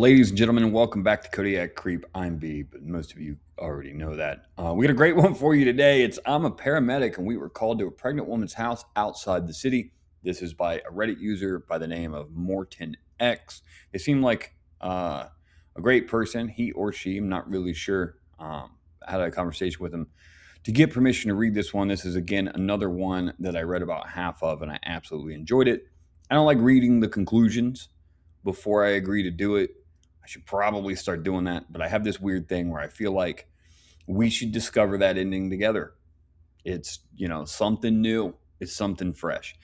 Ladies and gentlemen, welcome back to Kodiak Creep. I'm B, but most of you already know that. We got a great one for you today. I'm a paramedic, and we were called to a pregnant woman's house outside the city. This is by a Reddit user by the name of Mortanx. They seem like a great person, he or she. I'm not really sure. I had a conversation with him to get permission to read this one. This is, again, another one that I read about half of, and I absolutely enjoyed it. I don't like reading the conclusions before I agree to do it. I should probably start doing that, but I have this weird thing where I feel like we should discover that ending together. It's, something new. It's something fresh.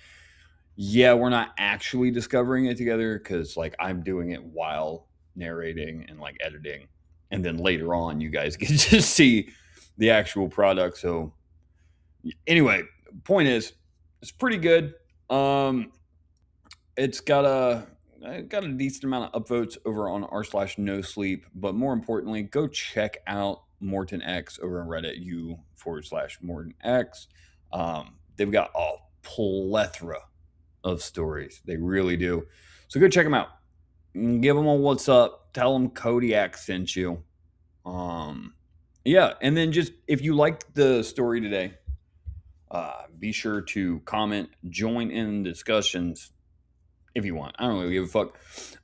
Yeah, we're not actually discovering it together because, I'm doing it while narrating and, editing. And then later on, you guys get to see the actual product. So, anyway, point is, it's pretty good. It's got a decent amount of upvotes over on r/no sleep, but more importantly, go check out Mortanx over on Reddit, u/Mortanx. They've got a plethora of stories. They really do. So go check them out. Give them a what's up. Tell them Kodiak sent you. Yeah, and then just if you liked the story today, be sure to comment, join in discussions. If you want. I don't really give a fuck.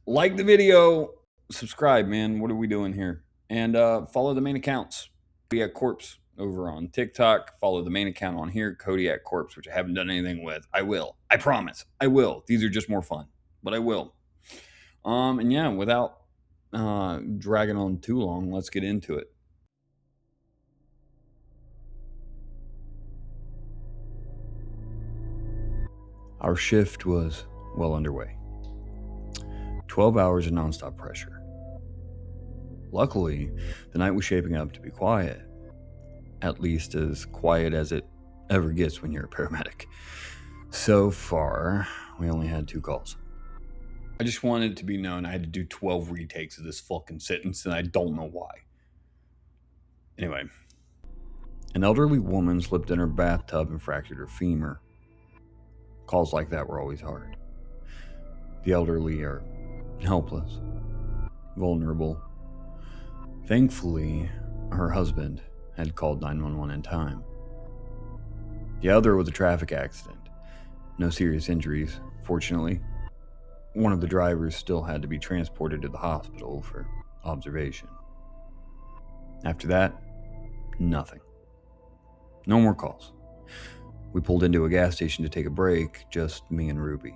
Like the video, subscribe, man. What are we doing here? And follow the main accounts. Kodiak Corpse over on TikTok. Follow the main account on here, Kodiak Corpse, which I haven't done anything with. I will. I promise. I will. These are just more fun, but I will. And yeah, without dragging on too long, let's get into it. Our shift was well underway. 12 hours of nonstop pressure. Luckily, the night was shaping up to be quiet. At least as quiet as it ever gets when you're a paramedic. So far, we only had 2 calls. I just wanted it to be known I had to do 12 retakes of this fucking sentence, and I don't know why. Anyway, an elderly woman slipped in her bathtub and fractured her femur. Calls like that were always hard. The elderly are helpless, vulnerable. Thankfully, her husband had called 911 in time. The other was a traffic accident. No serious injuries, fortunately. One of the drivers still had to be transported to the hospital for observation. After that, nothing. No more calls. We pulled into a gas station to take a break, just me and Ruby.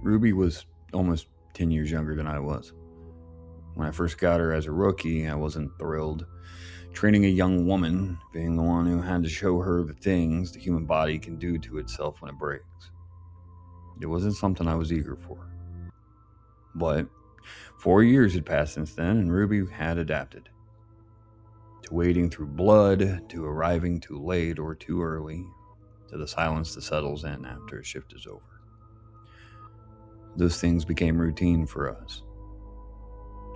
Ruby was almost 10 years younger than I was. When I first got her as a rookie, I wasn't thrilled. Training a young woman, being the one who had to show her the things the human body can do to itself when it breaks. It wasn't something I was eager for. But 4 years had passed since then, and Ruby had adapted. To wading through blood, to arriving too late or too early, to the silence that settles in after a shift is over. Those things became routine for us.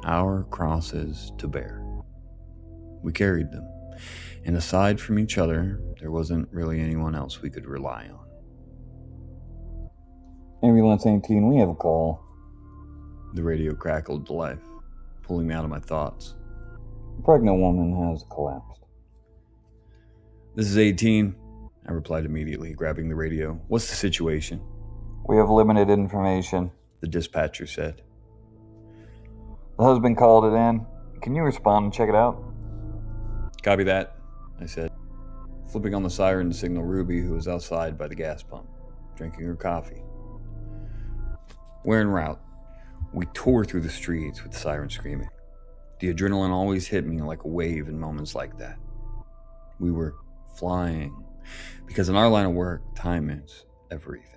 Our crosses to bear. We carried them, and aside from each other, there wasn't really anyone else we could rely on. Ambulance 18, we have a call. The radio crackled to life, pulling me out of my thoughts. The pregnant woman has collapsed. This is 18, I replied immediately, grabbing the radio. What's the situation? We have limited information, the dispatcher said. The husband called it in. Can you respond and check it out? Copy that, I said, flipping on the siren to signal Ruby, who was outside by the gas pump, drinking her coffee. We're en route. We tore through the streets with the siren screaming. The adrenaline always hit me like a wave in moments like that. We were flying, because in our line of work, time is everything.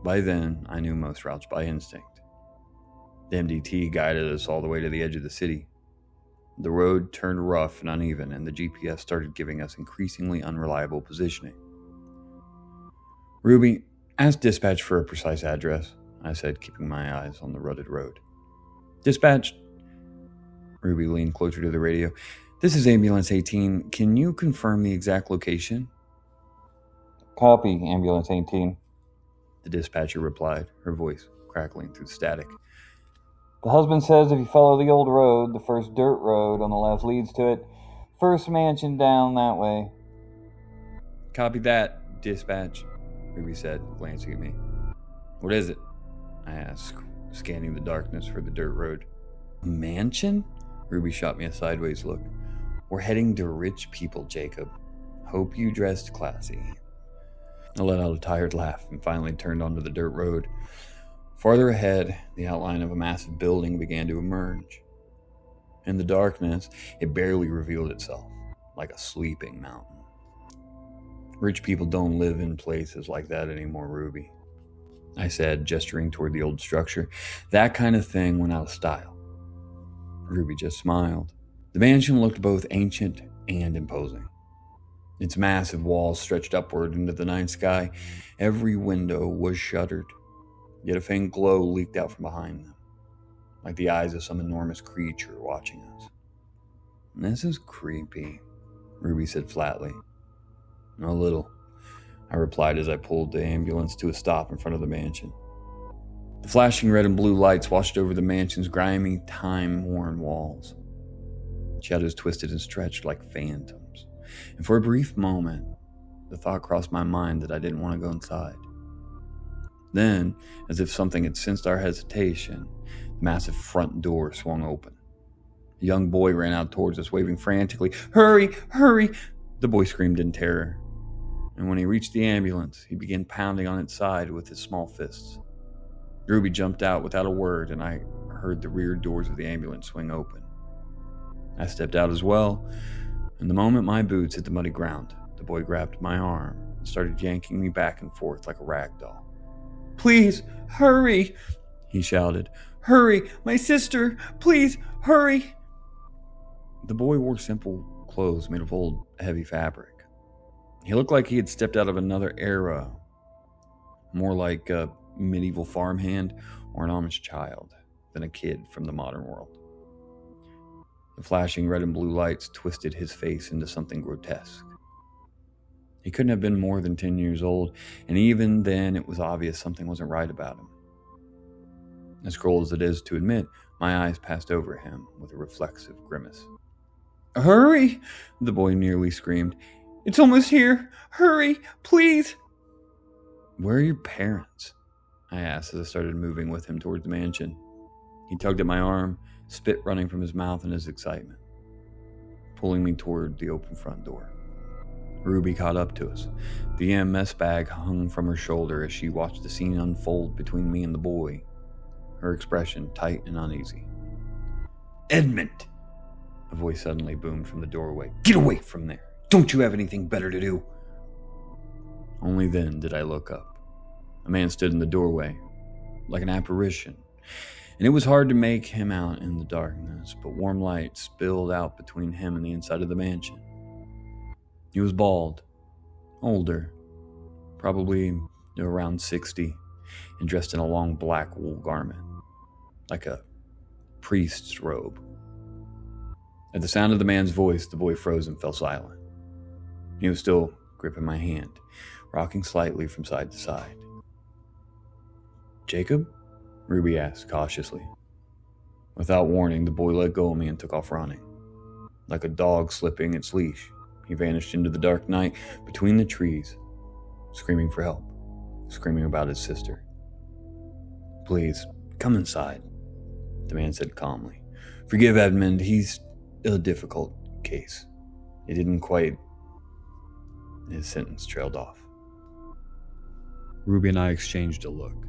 By then, I knew most routes by instinct. The MDT guided us all the way to the edge of the city. The road turned rough and uneven, and the GPS started giving us increasingly unreliable positioning. Ruby, ask dispatch for a precise address, I said, keeping my eyes on the rutted road. Dispatch. Ruby leaned closer to the radio. This is Ambulance 18. Can you confirm the exact location? Copy, Ambulance 18. The dispatcher replied, her voice crackling through the static. The husband says if you follow the old road, the first dirt road on the left leads to it. First mansion down that way. Copy that, dispatch, Ruby said, glancing at me. What is it? I asked, scanning the darkness for the dirt road. A mansion? Ruby shot me a sideways look. We're heading to rich people, Jacob. Hope you dressed classy. I let out a tired laugh and finally turned onto the dirt road. Farther ahead, the outline of a massive building began to emerge. In the darkness, it barely revealed itself, like a sleeping mountain. Rich people don't live in places like that anymore, Ruby, I said, gesturing toward the old structure. That kind of thing went out of style. Ruby just smiled. The mansion looked both ancient and imposing. Its massive walls stretched upward into the night sky. Every window was shuttered, yet a faint glow leaked out from behind them, like the eyes of some enormous creature watching us. This is creepy, Ruby said flatly. A little, I replied as I pulled the ambulance to a stop in front of the mansion. The flashing red and blue lights washed over the mansion's grimy, time-worn walls. Shadows twisted and stretched like phantoms, and for a brief moment, the thought crossed my mind that I didn't want to go inside. Then, as if something had sensed our hesitation, the massive front door swung open. A young boy ran out towards us, waving frantically. Hurry! Hurry! The boy screamed in terror, and when he reached the ambulance, he began pounding on its side with his small fists. Ruby jumped out without a word, and I heard the rear doors of the ambulance swing open. I stepped out as well, and the moment my boots hit the muddy ground, the boy grabbed my arm and started yanking me back and forth like a rag doll. Please, hurry, he shouted. Hurry, my sister, please, hurry. The boy wore simple clothes made of old, heavy fabric. He looked like he had stepped out of another era, more like a medieval farmhand or an Amish child than a kid from the modern world. The flashing red and blue lights twisted his face into something grotesque. He couldn't have been more than 10 years old, and even then it was obvious something wasn't right about him. As cruel as it is to admit, my eyes passed over him with a reflexive grimace. Hurry! The boy nearly screamed. It's almost here! Hurry! Please! Where are your parents? I asked as I started moving with him toward the mansion. He tugged at my arm, spit running from his mouth in his excitement, pulling me toward the open front door. Ruby caught up to us. The EMS bag hung from her shoulder as she watched the scene unfold between me and the boy, her expression tight and uneasy. Edmund! A voice suddenly boomed from the doorway. Get away from there! Don't you have anything better to do? Only then did I look up. A man stood in the doorway, like an apparition, and it was hard to make him out in the darkness, but warm light spilled out between him and the inside of the mansion. He was bald, older, probably around 60, and dressed in a long black wool garment, like a priest's robe. At the sound of the man's voice, the boy froze and fell silent. He was still gripping my hand, rocking slightly from side to side. Jacob? Ruby asked cautiously. Without warning, the boy let go of me and took off running. Like a dog slipping its leash, he vanished into the dark night between the trees, screaming for help, screaming about his sister. Please, come inside, the man said calmly. Forgive Edmund, he's a difficult case. It didn't quite... His sentence trailed off. Ruby and I exchanged a look.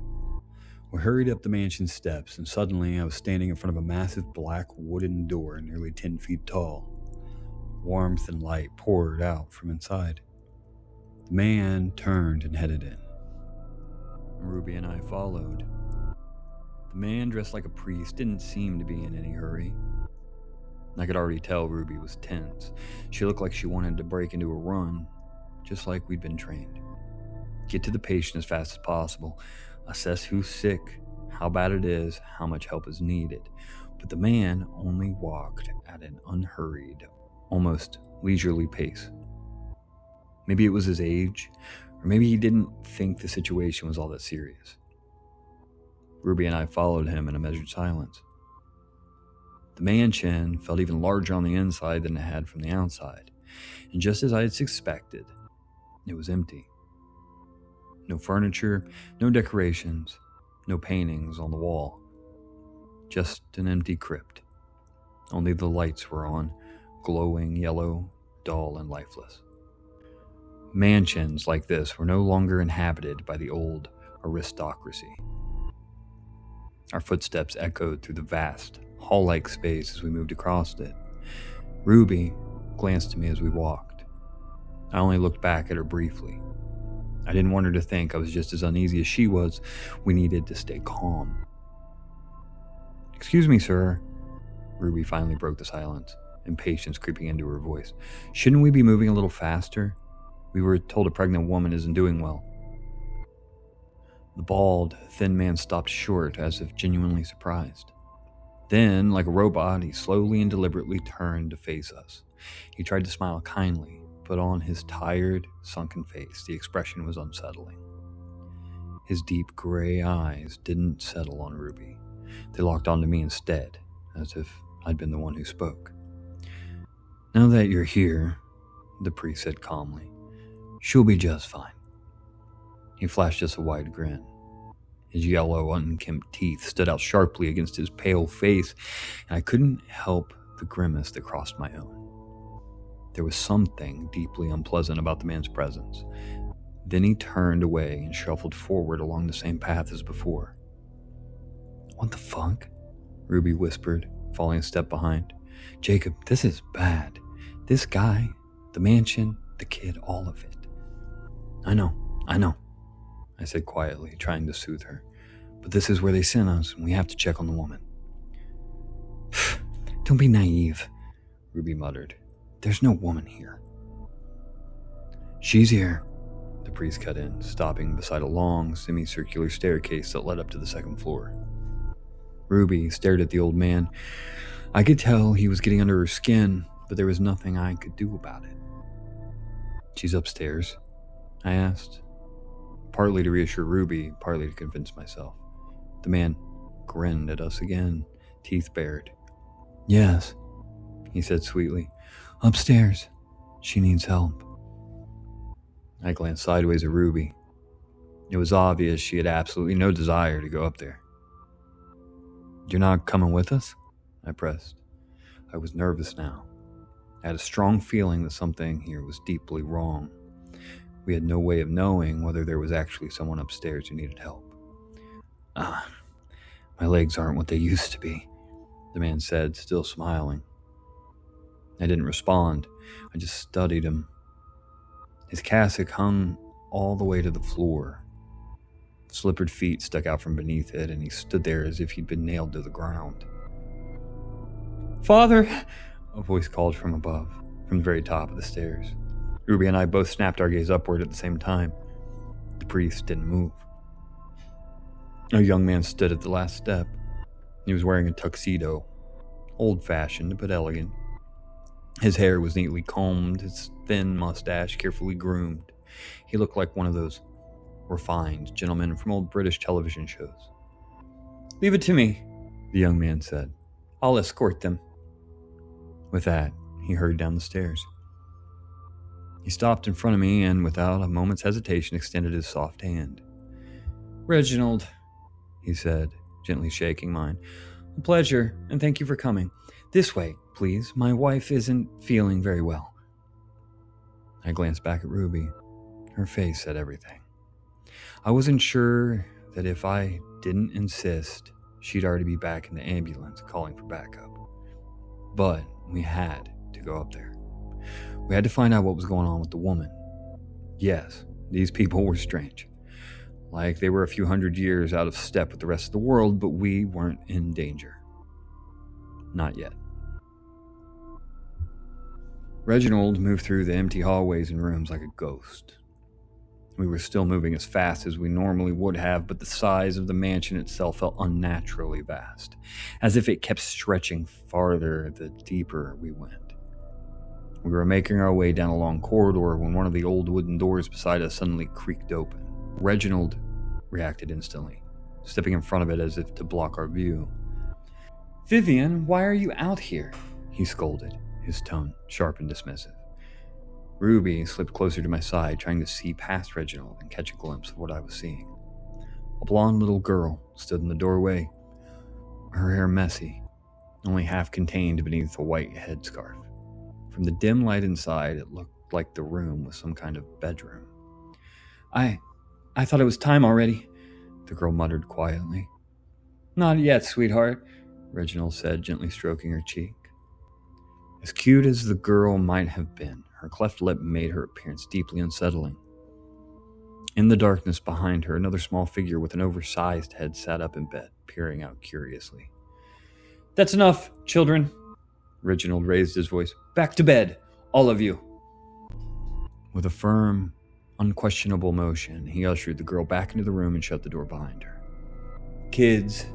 We hurried up the mansion steps, and suddenly I was standing in front of a massive black wooden door nearly 10 feet tall. Warmth and light poured out from inside. The man turned and headed in. Ruby and I followed. The man, dressed like a priest, didn't seem to be in any hurry. I could already tell Ruby was tense. She looked like she wanted to break into a run, just like we'd been trained. Get to the patient as fast as possible, assess who's sick, how bad it is, how much help is needed. But the man only walked at an unhurried, almost leisurely pace. Maybe it was his age, or maybe he didn't think the situation was all that serious. Ruby and I followed him in a measured silence. The mansion felt even larger on the inside than it had from the outside, and just as I had suspected, it was empty. No furniture, no decorations, no paintings on the wall. Just an empty crypt. Only the lights were on, glowing yellow, dull, and lifeless. Mansions like this were no longer inhabited by the old aristocracy. Our footsteps echoed through the vast, hall-like space as we moved across it. Ruby glanced at me as we walked. I only looked back at her briefly. I didn't want her to think I was just as uneasy as she was. We needed to stay calm. "Excuse me, sir." Ruby finally broke the silence, impatience creeping into her voice. "Shouldn't we be moving a little faster? We were told a pregnant woman isn't doing well." The bald, thin man stopped short as if genuinely surprised. Then, like a robot, he slowly and deliberately turned to face us. He tried to smile kindly, but on his tired, sunken face, the expression was unsettling. His deep gray eyes didn't settle on Ruby. They locked onto me instead, as if I'd been the one who spoke. "Now that you're here," the priest said calmly, "she'll be just fine." He flashed us a wide grin. His yellow, unkempt teeth stood out sharply against his pale face, and I couldn't help the grimace that crossed my own. There was something deeply unpleasant about the man's presence. Then he turned away and shuffled forward along the same path as before. "What the fuck?" Ruby whispered, falling a step behind. "Jacob, this is bad. This guy, the mansion, the kid, all of it." I know, I said quietly, trying to soothe her. "But this is where they sent us, and we have to check on the woman." "Don't be naive," Ruby muttered. "There's no woman here." "She's here," the priest cut in, stopping beside a long, semicircular staircase that led up to the second floor. Ruby stared at the old man. I could tell he was getting under her skin, but there was nothing I could do about it. "She's upstairs?" I asked, partly to reassure Ruby, partly to convince myself. The man grinned at us again, teeth bared. "Yes," he said sweetly. "Upstairs. She needs help." I glanced sideways at Ruby. It was obvious she had absolutely no desire to go up there. "You're not coming with us?" I pressed. I was nervous now. I had a strong feeling that something here was deeply wrong. We had no way of knowing whether there was actually someone upstairs who needed help. My legs aren't what they used to be," the man said, still smiling. I didn't respond. I just studied him. His cassock hung all the way to the floor. Slippered feet stuck out from beneath it, and he stood there as if he'd been nailed to the ground. "Father!" a voice called from above, from the very top of the stairs. Ruby and I both snapped our gaze upward at the same time. The priest didn't move. A young man stood at the last step. He was wearing a tuxedo, old-fashioned but elegant. His hair was neatly combed, his thin mustache carefully groomed. He looked like one of those refined gentlemen from old British television shows. "Leave it to me," the young man said. "I'll escort them." With that, he hurried down the stairs. He stopped in front of me and, without a moment's hesitation, extended his soft hand. "Reginald," he said, gently shaking mine. "A pleasure, and thank you for coming. This way, please. My wife isn't feeling very well." I glanced back at Ruby. Her face said everything. I wasn't sure that if I didn't insist, she'd already be back in the ambulance calling for backup. But we had to go up there. We had to find out what was going on with the woman. Yes, these people were strange. Like they were a few hundred years out of step with the rest of the world, but we weren't in danger. Not yet. Reginald moved through the empty hallways and rooms like a ghost. We were still moving as fast as we normally would have, but the size of the mansion itself felt unnaturally vast, as if it kept stretching farther the deeper we went. We were making our way down a long corridor when one of the old wooden doors beside us suddenly creaked open. Reginald reacted instantly, stepping in front of it as if to block our view. Vivian, why are you out here? He scolded, his tone sharp and dismissive. Ruby slipped closer to my side, trying to see past Reginald and catch a glimpse of what I was seeing. A blonde little girl stood in the doorway, her hair messy, only half contained beneath a white headscarf. From the dim light inside, it looked like the room was some kind of bedroom. I thought it was time already, the girl muttered quietly. Not yet, sweetheart, Reginald said, gently stroking her cheek. As cute as the girl might have been, her cleft lip made her appearance deeply unsettling. In the darkness behind her, another small figure with an oversized head sat up in bed, peering out curiously. That's enough, children, Reginald raised his voice. Back to bed, all of you. With a firm, unquestionable motion, he ushered the girl back into the room and shut the door behind her. Kids,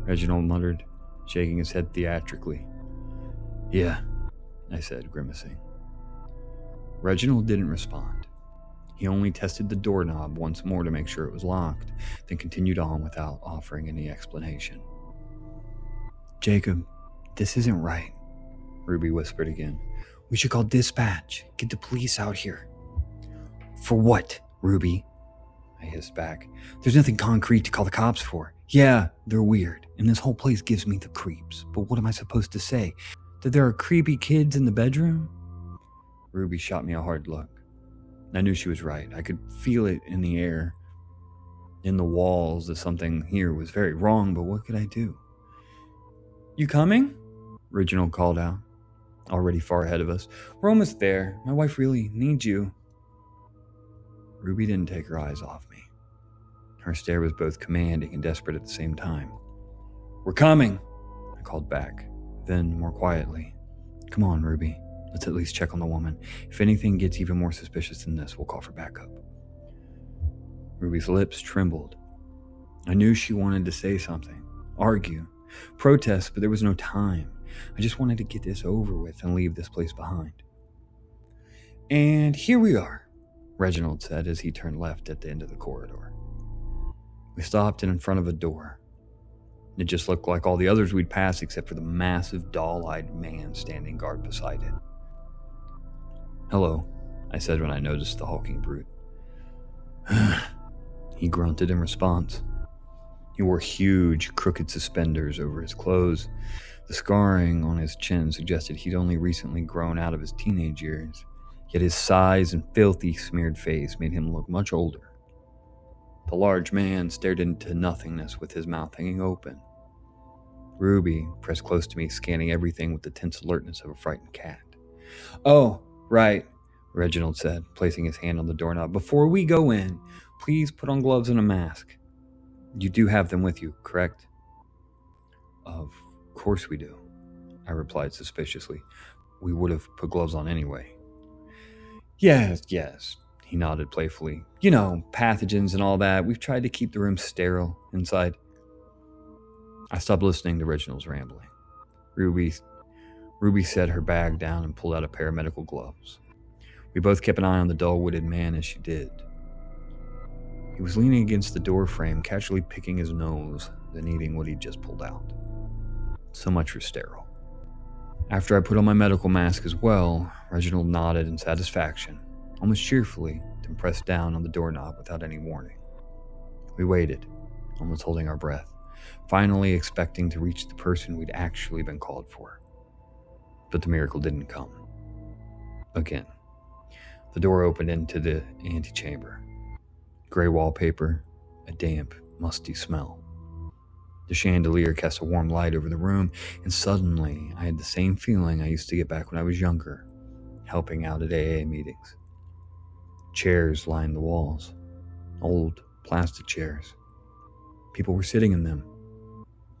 Reginald muttered, shaking his head theatrically. Yeah, I said, grimacing. Reginald didn't respond. He only tested the doorknob once more to make sure it was locked, then continued on without offering any explanation. Jacob, this isn't right, Ruby whispered again. We should call dispatch. Get the police out here. For what, Ruby? I hissed back. There's nothing concrete to call the cops for. Yeah, they're weird, and this whole place gives me the creeps. But what am I supposed to say? That there are creepy kids in the bedroom? Ruby shot me a hard look. I knew she was right. I could feel it in the air, in the walls, that something here was very wrong, but what could I do? You coming? Reginald called out, already far ahead of us. We're almost there. My wife really needs you. Ruby didn't take her eyes off me. Her stare was both commanding and desperate at the same time. We're coming, I called back, then more quietly. Come on, Ruby. Let's at least check on the woman. If anything gets even more suspicious than this, we'll call for backup. Ruby's lips trembled. I knew she wanted to say something, argue, protest, but there was no time. I just wanted to get this over with and leave this place behind. And here we are, Reginald said as he turned left at the end of the corridor. We stopped in front of a door. It just looked like all the others we'd passed except for the massive, doll-eyed man standing guard beside it. Hello, I said when I noticed the hulking brute. He grunted in response. He wore huge, crooked suspenders over his clothes. The scarring on his chin suggested he'd only recently grown out of his teenage years, yet his size and filthy, smeared face made him look much older. The large man stared into nothingness with his mouth hanging open. Ruby pressed close to me, scanning everything with the tense alertness of a frightened cat. Oh, right, Reginald said, placing his hand on the doorknob. Before we go in, please put on gloves and a mask. You do have them with you, correct? Of course we do, I replied suspiciously. We would have put gloves on anyway. Yes, he nodded playfully. You know, pathogens and all that. We've tried to keep the room sterile inside. I stopped listening to Reginald's rambling. Ruby set her bag down and pulled out a pair of medical gloves. We both kept an eye on the dull-witted man as she did. He was leaning against the door frame, casually picking his nose, then eating what he'd just pulled out. So much for sterile. After I put on my medical mask as well, Reginald nodded in satisfaction, almost cheerfully, then pressed down on the doorknob without any warning. We waited, almost holding our breath, finally expecting to reach the person we'd actually been called for. But the miracle didn't come. Again. The door opened into the antechamber. Gray wallpaper, a damp, musty smell. The chandelier cast a warm light over the room, and suddenly I had the same feeling I used to get back when I was younger, helping out at AA meetings. Chairs lined the walls, old plastic chairs. People were sitting in them.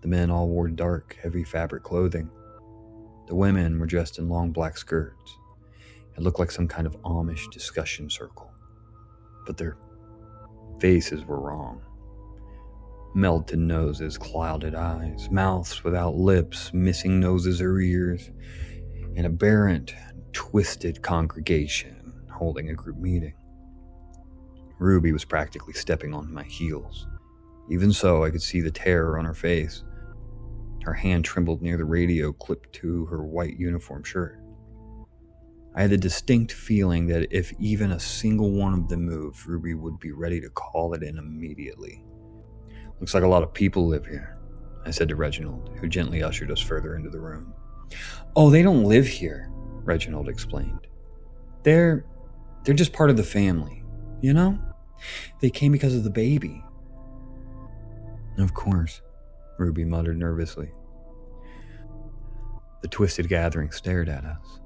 The men all wore dark, heavy fabric clothing. The women were dressed in long black skirts. It looked like some kind of Amish discussion circle. But their faces were wrong. Melted noses, clouded eyes, mouths without lips, missing noses or ears, an aberrant, twisted congregation holding a group meeting. Ruby was practically stepping on my heels. Even so, I could see the terror on her face. Her hand trembled near the radio clipped to her white uniform shirt. I had the distinct feeling that if even a single one of them moved, Ruby would be ready to call it in immediately. Looks like a lot of people live here, I said to Reginald, who gently ushered us further into the room. Oh, they don't live here, Reginald explained. They're just part of the family, you know? They came because of the baby. Of course, Ruby muttered nervously. The twisted gathering stared at us.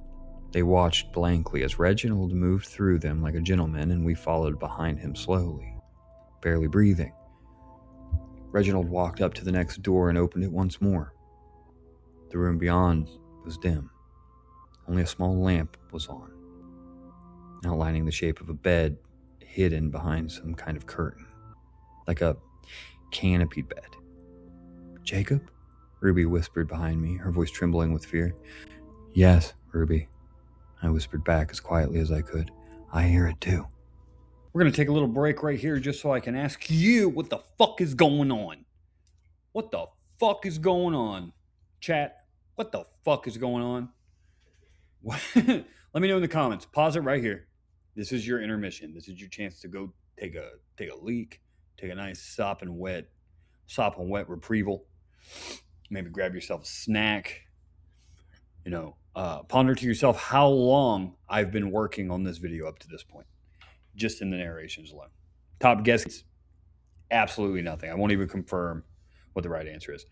They watched blankly as Reginald moved through them like a gentleman, and we followed behind him slowly, barely breathing. Reginald walked up to the next door and opened it once more. The room beyond was dim. Only a small lamp was on, outlining the shape of a bed hidden behind some kind of curtain, like a canopied bed. Jacob? Ruby whispered behind me, her voice trembling with fear. Yes, Ruby, I whispered back as quietly as I could. I hear it too. We're going to take a little break right here just so I can ask you what the fuck is going on. What the fuck is going on? Chat, what the fuck is going on? Let me know in the comments. Pause it right here. This is your intermission. This is your chance to go take a leak, take a nice sopping wet retrieval. Maybe grab yourself a snack. Ponder to yourself how long I've been working on this video up to this point, just in the narrations alone. Top guess, absolutely nothing. I won't even confirm what the right answer is.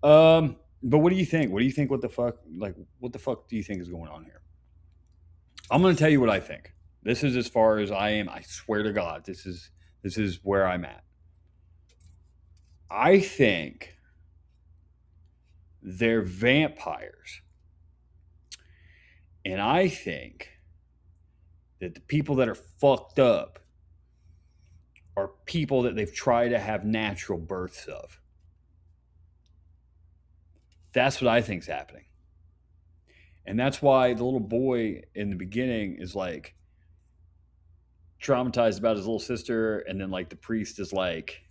But what do you think? What do you think? What the fuck do you think is going on here? I'm going to tell you what I think. This is as far as I am. I swear to God, this is where I'm at. I think they're vampires. And I think that the people that are fucked up are people that they've tried to have natural births of. That's what I think's happening. And that's why the little boy in the beginning is like traumatized about his little sister. And then like the priest is like,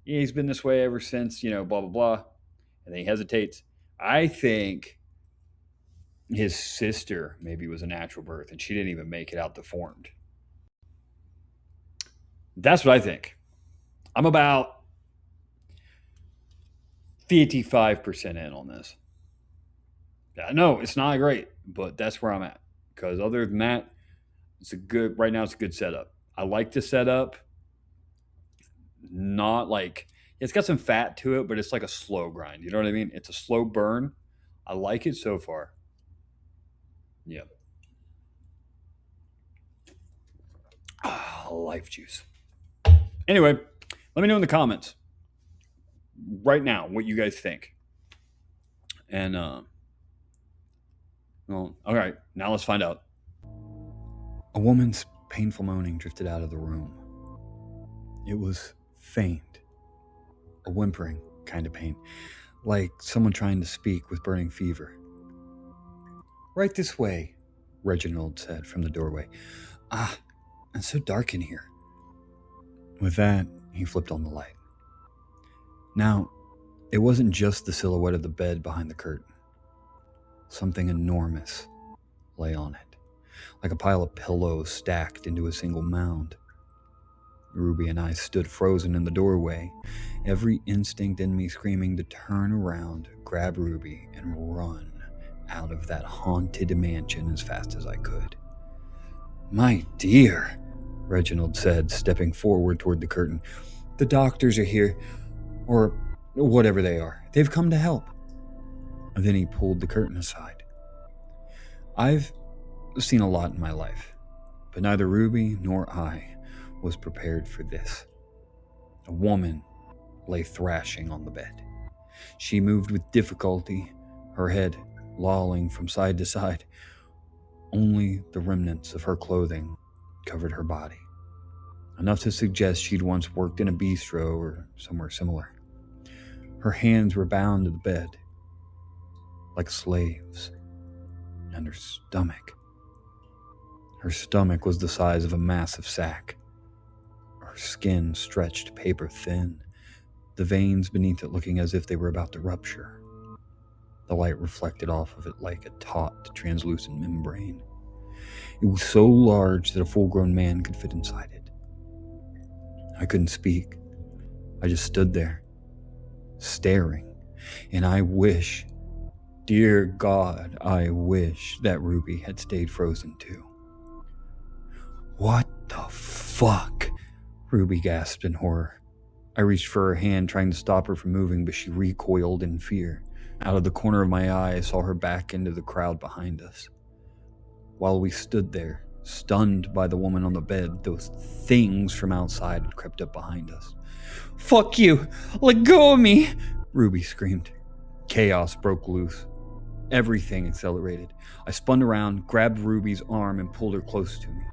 yeah, he's been this way ever since, blah, blah, blah. And then he hesitates. I think his sister maybe was a natural birth and she didn't even make it out deformed. That's what I think. I'm about 55% in on this. I know it's not great, but that's where I'm at. Because other than that, right now it's a good setup. I like the setup. Not like, it's got some fat to it, but it's like a slow grind. You know what I mean? It's a slow burn. I like it so far. Yeah. Life juice. Anyway, let me know in the comments right now what you guys think. And, all right, now let's find out. A woman's painful moaning drifted out of the room. It was faint, a whimpering kind of pain, like someone trying to speak with burning fever. Right this way, Reginald said from the doorway. Ah, it's so dark in here. With that, he flipped on the light. Now, it wasn't just the silhouette of the bed behind the curtain. Something enormous lay on it, like a pile of pillows stacked into a single mound. Ruby and I stood frozen in the doorway, every instinct in me screaming to turn around, grab Ruby, and run out of that haunted mansion as fast as I could. My dear, Reginald said, stepping forward toward the curtain. The doctors are here, or whatever they are. They've come to help. And then he pulled the curtain aside. I've seen a lot in my life, but neither Ruby nor I was prepared for this. A woman lay thrashing on the bed. She moved with difficulty, her head lolling from side to side. Only the remnants of her clothing covered her body, enough to suggest she'd once worked in a bistro or somewhere similar. Her hands were bound to the bed, like slaves, and her stomach was the size of a massive sack. Her skin stretched paper thin, the veins beneath it looking as if they were about to rupture. The light reflected off of it like a taut, translucent membrane. It was so large that a full-grown man could fit inside it. I couldn't speak. I just stood there, staring, and I wish, dear God, I wish that Ruby had stayed frozen too. "What the fuck?" Ruby gasped in horror. I reached for her hand, trying to stop her from moving, but she recoiled in fear. Out of the corner of my eye, I saw her back into the crowd behind us. While we stood there, stunned by the woman on the bed, those things from outside had crept up behind us. "Fuck you! Let go of me!" Ruby screamed. Chaos broke loose. Everything accelerated. I spun around, grabbed Ruby's arm, and pulled her close to me.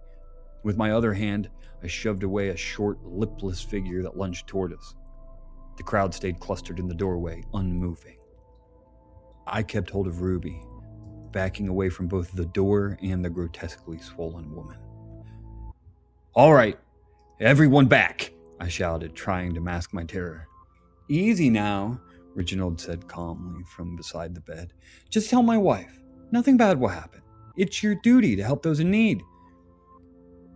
With my other hand, I shoved away a short, lipless figure that lunged toward us. The crowd stayed clustered in the doorway, unmoving. I kept hold of Ruby, backing away from both the door and the grotesquely swollen woman. "All right, everyone back," I shouted, trying to mask my terror. "Easy now," Reginald said calmly from beside the bed. "Just tell my wife. Nothing bad will happen. It's your duty to help those in need."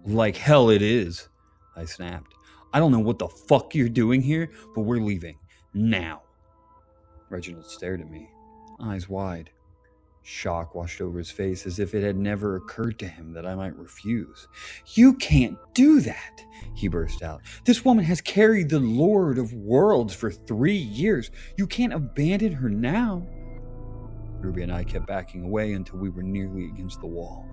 "Like hell it is," I snapped. "I don't know what the fuck you're doing here, but we're leaving. Now." Reginald stared at me, eyes wide. Shock washed over his face as if it had never occurred to him that I might refuse. "You can't do that," he burst out. "This woman has carried the Lord of Worlds for 3 years. You can't abandon her now." Ruby and I kept backing away until we were nearly against the wall.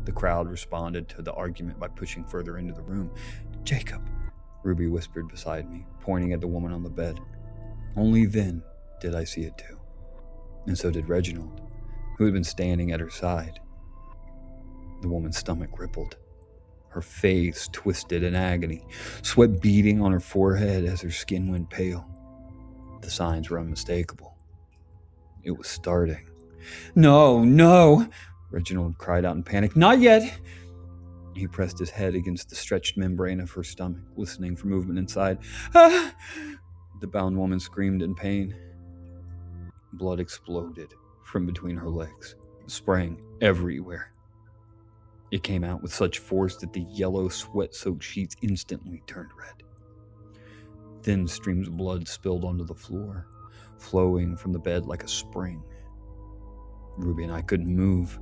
The crowd responded to the argument by pushing further into the room. "Jacob," Ruby whispered beside me, pointing at the woman on the bed. Only then did I see it too. And so did Reginald, who had been standing at her side. The woman's stomach rippled. Her face twisted in agony, sweat beading on her forehead as her skin went pale. The signs were unmistakable. It was starting. "No, no!" Reginald cried out in panic. "Not yet!" He pressed his head against the stretched membrane of her stomach, listening for movement inside. "Ah!" The bound woman screamed in pain. Blood exploded from between her legs, spraying everywhere. It came out with such force that the yellow, sweat-soaked sheets instantly turned red. Thin streams of blood spilled onto the floor, flowing from the bed like a spring. Ruby and I couldn't move.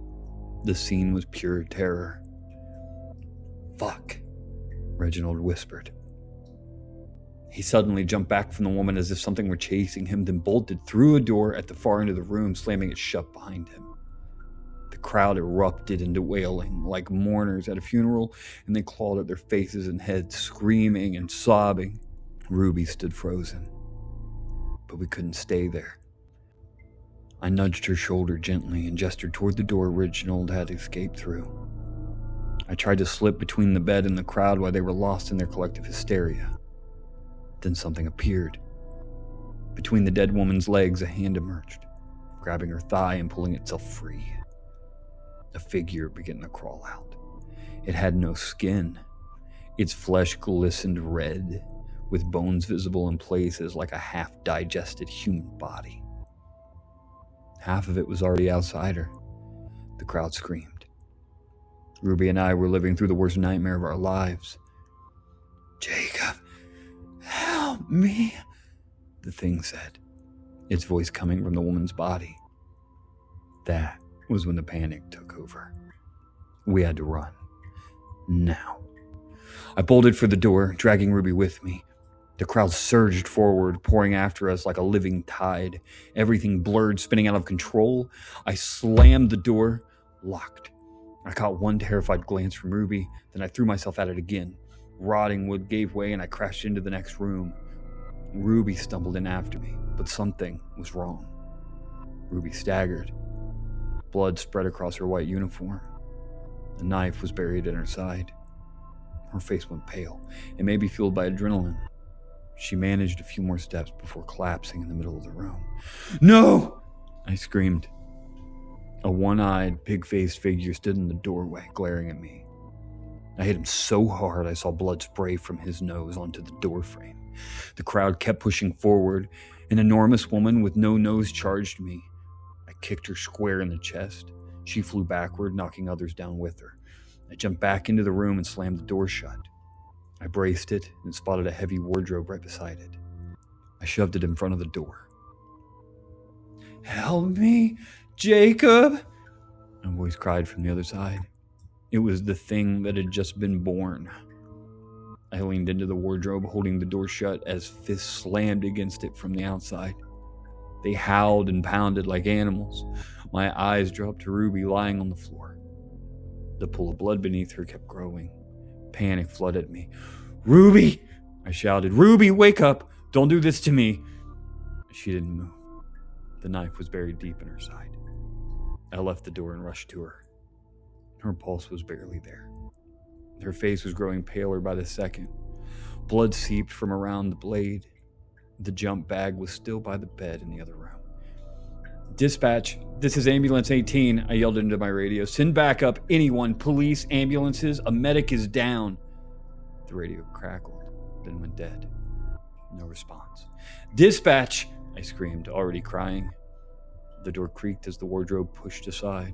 The scene was pure terror. "Fuck," Reginald whispered. He suddenly jumped back from the woman as if something were chasing him, then bolted through a door at the far end of the room, slamming it shut behind him. The crowd erupted into wailing, like mourners at a funeral, and they clawed at their faces and heads, screaming and sobbing. Ruby stood frozen, but we couldn't stay there. I nudged her shoulder gently and gestured toward the door Reginald had escaped through. I tried to slip between the bed and the crowd while they were lost in their collective hysteria. Then something appeared. Between the dead woman's legs, a hand emerged, grabbing her thigh and pulling itself free. A figure began to crawl out. It had no skin. Its flesh glistened red, with bones visible in places like a half-digested human body. Half of it was already outside her. The crowd screamed. Ruby and I were living through the worst nightmare of our lives. "Jacob, help me," the thing said, its voice coming from the woman's body. That was when the panic took over. We had to run. Now. I bolted for the door, dragging Ruby with me. The crowd surged forward, pouring after us like a living tide. Everything blurred, spinning out of control. I slammed the door, locked. I caught one terrified glance from Ruby, then I threw myself at it again. Rotting wood gave way and I crashed into the next room. Ruby stumbled in after me, but something was wrong. Ruby staggered. Blood spread across her white uniform. A knife was buried in her side. Her face went pale. It may be fueled by adrenaline. She managed a few more steps before collapsing in the middle of the room. "No!" I screamed. A one-eyed, pig-faced figure stood in the doorway, glaring at me. I hit him so hard I saw blood spray from his nose onto the doorframe. The crowd kept pushing forward. An enormous woman with no nose charged me. I kicked her square in the chest. She flew backward, knocking others down with her. I jumped back into the room and slammed the door shut. I braced it and spotted a heavy wardrobe right beside it. I shoved it in front of the door. "Help me, Jacob!" a voice cried from the other side. It was the thing that had just been born. I leaned into the wardrobe, holding the door shut as fists slammed against it from the outside. They howled and pounded like animals. My eyes dropped to Ruby lying on the floor. The pool of blood beneath her kept growing. Panic flooded me. "Ruby!" I shouted. "Ruby, wake up! Don't do this to me!" She didn't move. The knife was buried deep in her side. I left the door and rushed to her. Her pulse was barely there. Her face was growing paler by the second. Blood seeped from around the blade. The jump bag was still by the bed in the other room. "Dispatch, this is Ambulance 18, I yelled into my radio. "Send backup, anyone, police, ambulances, a medic is down." The radio crackled, then went dead. No response. "Dispatch," I screamed, already crying. The door creaked as the wardrobe pushed aside.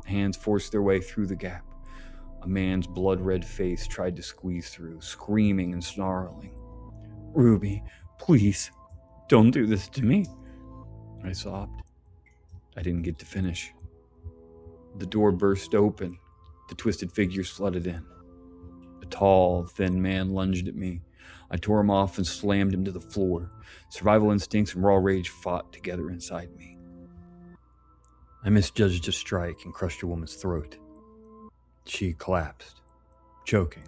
Hands forced their way through the gap. A man's blood-red face tried to squeeze through, screaming and snarling. "Ruby, please, don't do this to me," I sobbed. I didn't get to finish. The door burst open. The twisted figures flooded in. A tall, thin man lunged at me. I tore him off and slammed him to the floor. Survival instincts and raw rage fought together inside me. I misjudged a strike and crushed a woman's throat. She collapsed, choking.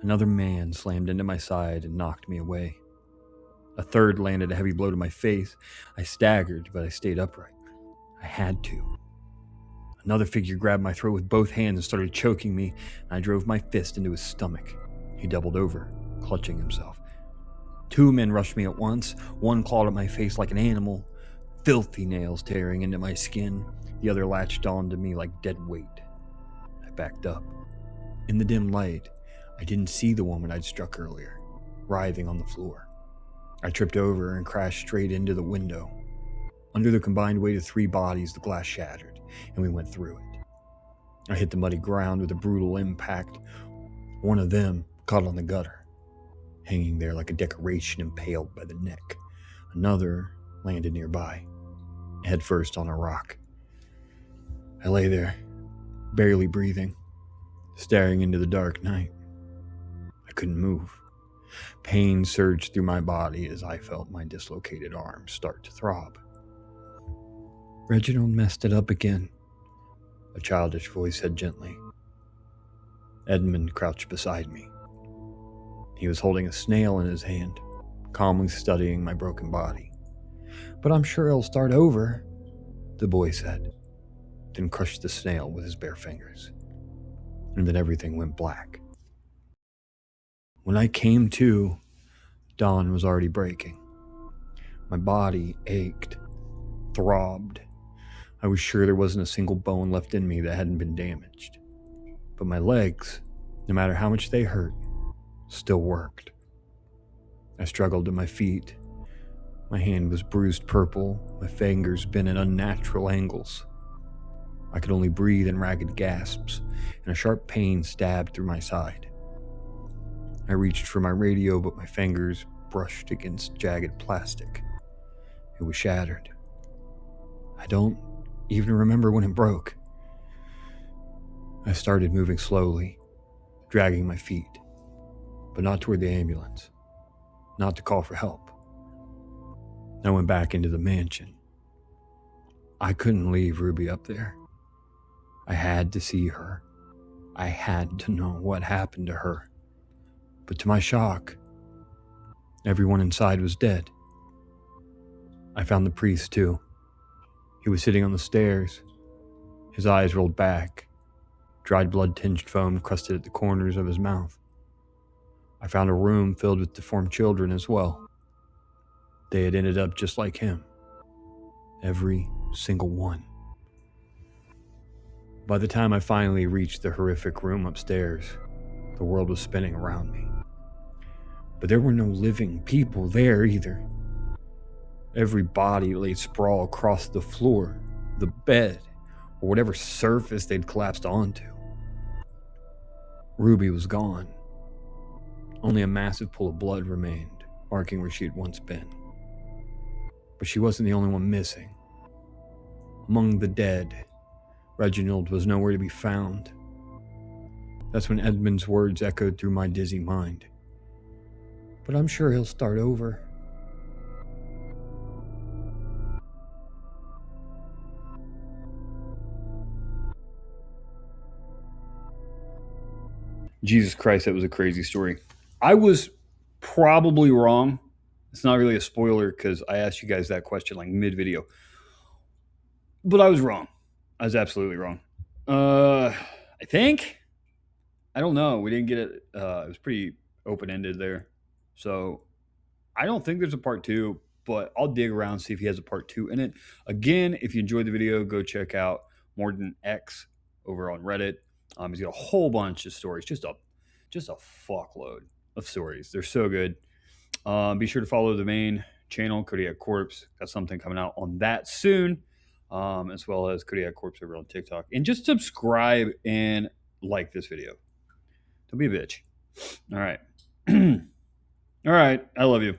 Another man slammed into my side and knocked me away. A third landed a heavy blow to my face. I staggered, but I stayed upright. I had to. Another figure grabbed my throat with both hands and started choking me, and I drove my fist into his stomach. He doubled over, clutching himself. Two men rushed me at once. One clawed at my face like an animal, filthy nails tearing into my skin. The other latched onto me like dead weight. I backed up. In the dim light, I didn't see the woman I'd struck earlier, writhing on the floor. I tripped over and crashed straight into the window. Under the combined weight of three bodies, the glass shattered, and we went through it. I hit the muddy ground with a brutal impact. One of them caught on the gutter, hanging there like a decoration impaled by the neck. Another landed nearby, head first on a rock. I lay there, barely breathing, staring into the dark night. I couldn't move. Pain surged through my body as I felt my dislocated arm start to throb. "Reginald messed it up again," a childish voice said gently. Edmund crouched beside me. He was holding a snail in his hand, calmly studying my broken body. "But I'm sure he'll start over," the boy said, then crushed the snail with his bare fingers. And then everything went black. When I came to, dawn was already breaking. My body ached, throbbed. I was sure there wasn't a single bone left in me that hadn't been damaged. But my legs, no matter how much they hurt, still worked. I struggled to my feet. My hand was bruised purple, my fingers bent at unnatural angles. I could only breathe in ragged gasps, and a sharp pain stabbed through my side. I reached for my radio, but my fingers brushed against jagged plastic. It was shattered. I don't even remember when it broke. I started moving slowly, dragging my feet, but not toward the ambulance, not to call for help. I went back into the mansion. I couldn't leave Ruby up there. I had to see her. I had to know what happened to her. But to my shock, everyone inside was dead. I found the priest too. He was sitting on the stairs, his eyes rolled back, dried blood-tinged foam crusted at the corners of his mouth. I found a room filled with deformed children as well. They had ended up just like him. Every single one. By the time I finally reached the horrific room upstairs, the world was spinning around me. But there were no living people there either. Every body lay sprawled across the floor, the bed, or whatever surface they'd collapsed onto. Ruby was gone. Only a massive pool of blood remained, marking where she had once been. But she wasn't the only one missing. Among the dead, Reginald was nowhere to be found. That's when Edmund's words echoed through my dizzy mind. But I'm sure he'll start over. Jesus Christ, that was a crazy story. I was probably wrong. It's not really a spoiler because I asked you guys that question like mid video. But I was wrong. I was absolutely wrong. I think. I don't know. We didn't get it. It was pretty open ended there. So I don't think there's a part two, but I'll dig around, see if he has a part two in it. Again, if you enjoyed the video, go check out Mortanx over on Reddit. He's got a whole bunch of stories, just a fuckload of stories. They're so good. Be sure to follow the main channel, Kodiak Corpse. Got something coming out on that soon, as well as Kodiak Corpse over on TikTok. And just subscribe and like this video. Don't be a bitch. All right. All right. I love you.